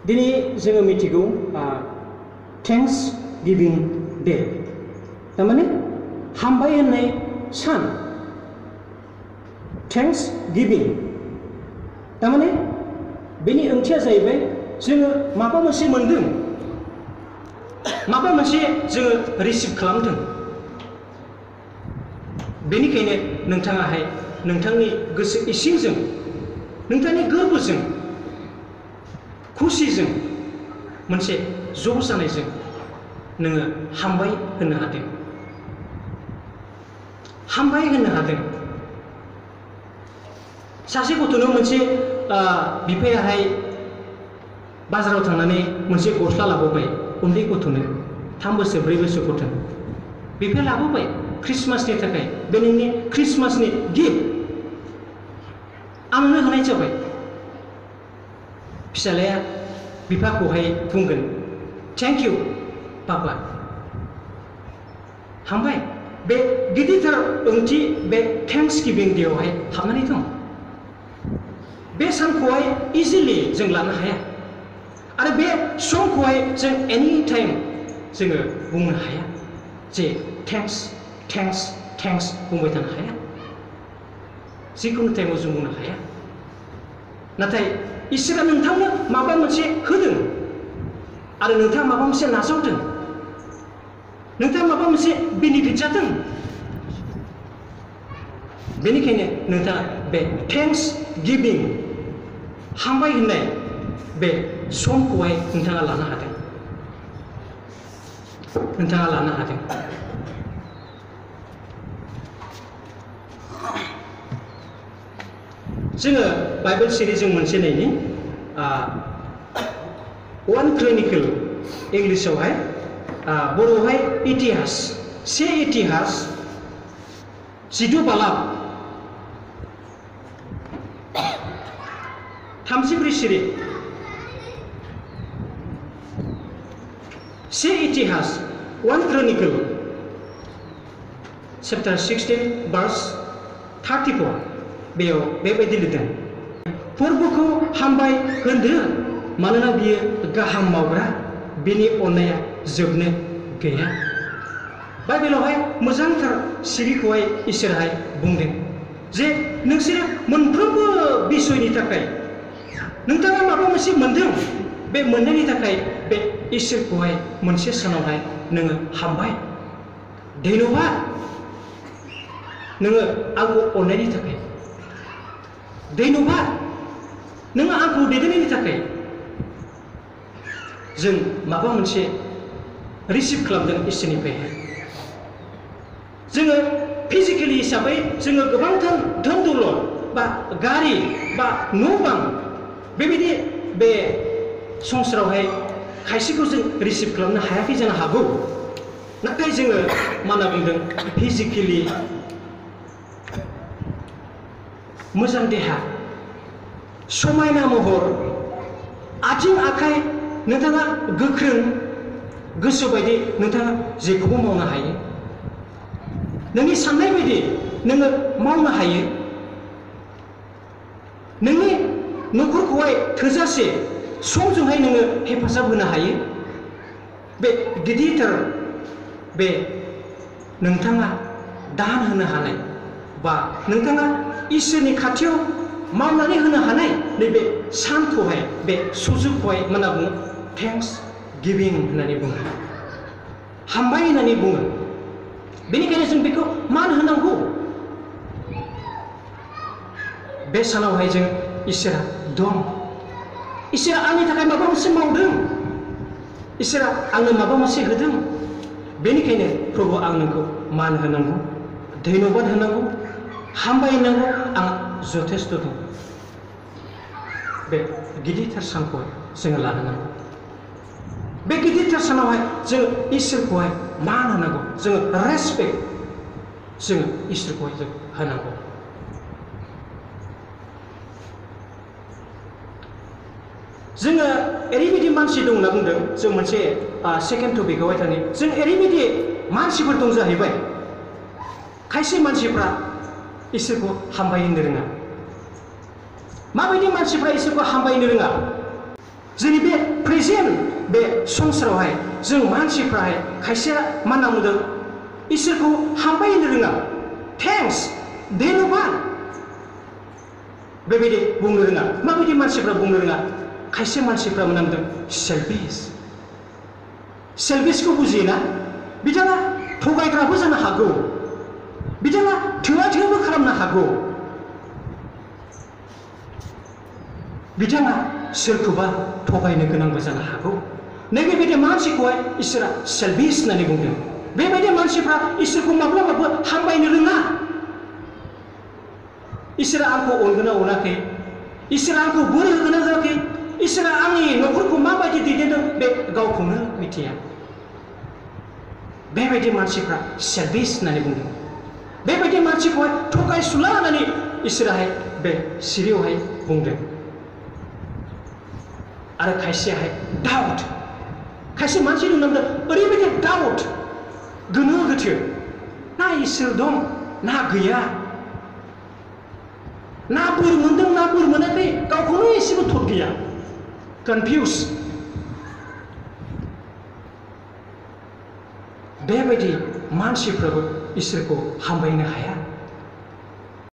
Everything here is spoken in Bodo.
दिनै जोङो मिथिगौ थेंक्स गिभिं डे थारमाने हामबाय होननाय सान थेंक्स गिभिं थारमाने बेनि ओंथिया जाहैबाय जोङो माबा मोनसे मोनदों माबा मोनसे जोङो रिसिभ खालामदों बेनिखायनो नोंथाङाहाय नोंथांनि गोसो इसिंजों नोंथांनि गोरबोजों खुसिजों मोनसे ज' जानायजों नोङो हामबाय होननो हादों हामबाय होननो हादों सासे गथ'नो मोनसे बिफायाहाय बाजाराव थांनानै मोनसे गस्ला लाबोबाय उन्दै गथ'नो 3 बोसोर 4 बोसोर गथ'नो बिफाया लाबोबाय क्रिसमासनि थाखाय बे नोंनि क्रिसमासनि गिफ्ट आंनो होनाय जाबाय फिसालाया बिफाखौहाय बुंगोन थेंक इउ पापा हामबाय बे गिदिरथार ओंथि बे थेंक्स गिभिं डेआवहाय हाबनानै दं बे सानखौहाय इजिलि जों लानो हाया आरो बे समखौहाय जों एनि टाइम जोङो बुंनो हाया जे थेंक्स थेंक्स थेंक्स बुंबाय थानो हाया जिखुनु टाइमाव जों बुंनो हाया नाथाय इसोरा नोंथांनो माबा मोनसे होदों आरो नोंथाङा माबा मोनसे नाजावदों नोंथाङा माबा मोनसे बेनिफिट जादों बेनिखायनो नोंथाङा बे थेंक्स गिभिं हामबाय होननाय बे समखौहाय नोंथाङा लानो हादों जोङो बाइबेल सिरिजों मोनसे नायनि 1 क्रनिकल इंलिशआवहाय बर'आवहाय इतिहास से इतिहास 12 बालाब 34 सिरि से इतिहास 1 क्रनिकल चैप्टर 16 verse 34 बेयाव बेबायदि लिरदों फोरबोखौ हामबाय होनदो मानोना बियो गाहाम मावग्रा बिनि अननाया जोबनो गैया बाइबेलावहाय मोजांथार सिरिखौहाय इसोराहाय बुंदों जे नोंसोरो मोनफ्रोमबो बिसयनि थाखाय नोंथाङा माबा मोनसे मोनदों बे मोननायनि थाखाय बे इसोरखौहाय मोनसे सानावहाय नोङो हामबाय धन्यबाद नोङो आंखौ अननायनि थाखाय धन्यबाद नोङो आंखौ दैदेननायनि थाखाय जों माबा मोनसे रिसिभ खालामदों इसोरनिफ्रायहाय जोङो फिजिकेलि हिसाबै जोङो गोबांथार धोन दौलत बा गारि बा न' बां बेबायदि बे संसारावहाय खायसेखौ जों रिसिभ खालामनो हायाखै जानो हागौ नाथाय जोङो मा होनना बुंदों फिजिकेलि मोजां देहा समायना महर आथिं आखाइ नोंथाङा गोख्रों गोसो बायदि नोंथाङा जेखौबो मावनो हायो नोंनि साननाय बायदि नोङो मावनो हायो नोंनि न'खरखौहाय थोजासे समजोंहाय नोङो हेफाजाब होनो हायो बे गिदिरथार बे नोंथाङा दान होनो हानाय बा नोंथाङा इसोरनि खाथियाव मावनानै होनो हानाय नैबे सानखौहाय बे सुजुगखौहाय मा होनना बुङो थेंक्स गिभिं होननानै बुङो हामबाय होननानै बुङो बेनिखायनो जों बेखौ मान होनांगौ बे सानावहाय जों इसोरा दं इसोरा आंनि थाखाय माबा मोनसे मावदों इसोरा आंनो माबा मोनसे होदों बेनिखायनो प्रभु आं नोंखौ मान होनांगौ धन्यबाद होनांगौ हामबाय होनांगौ आं जथेस्थ' दं बे गिदिरथार सानखौहाय जोङो लानो नांगौ बे गिदिरथार सानावहाय जोङो इसोरखौहाय मान होनांगौ जोङो रेसपेक्ट जोङो इसोरखौहाय जों होनांगौ जोङो ओरैबायदि मानसि दं होनना बुंदों जों मोनसे सेकेन्ड टपिकआवहाय थानि जों ओरैबायदि मानसिफोर दं जाहैबाय खायसे मानसिफ्रा इसोरखौ हामबाय होननो रोङा माबायदि मानसिफ्रा इसोरखौ हामबाय होननो रोङा जोंनि बे प्रेजेन्ट बे संसारावहाय जों मानसिफ्राहाय खायसेया मा होनना बुंदों इसोरखौ हामबायनो रोङा थेंक्स धन्यबाद बेबायदि बुंनो रोङा माबायदि मानसिफ्रा बुंनो रोङा खायसे मानसिफ्रा मा बुंदों सेल्फिसखौ बुजियोना बिथाङा थगायग्राबो जानो हागौ बिथाङा थोआ थोआबो खालामनो हागौ बिथाङा सोरखौबा थगायनो गोनांबो जानो हागौ नैबेबायदि मानसिखौहाय इसोरा सेल्फिस होननानै बुंदों बेबायदि मानसिफ्रा इसोरखौ माब्लाबाबो हामबायनो रोङा इसोरा आंखौ अनगोन ना अनाखै इसोरा आंखौ बोर होगोन ना होआखै इसोरा आंनि न'खरखौ माबायदि दैदेनदों बे गावखौनो मिथिया बेबायदि मानसिफ्रा सेल्फिस होननानै बुंदों बेबायदि मानसिखौहाय थगायसुला होननानै इसोराहाय बे सिरियावहाय बुंदों आरो खायसेयाहाय डाउट खायसे मानसि नुनो ओरैबायदि डाउट गोनो गोथो ना इसोर दं ना गैया ना बोर मोनदों ना बोर मोनाखै गावखौनो एसेबो थद गैया कनफिउज बेबायदि मानसिफ्राबो इसोरखौ हामबायनो हाया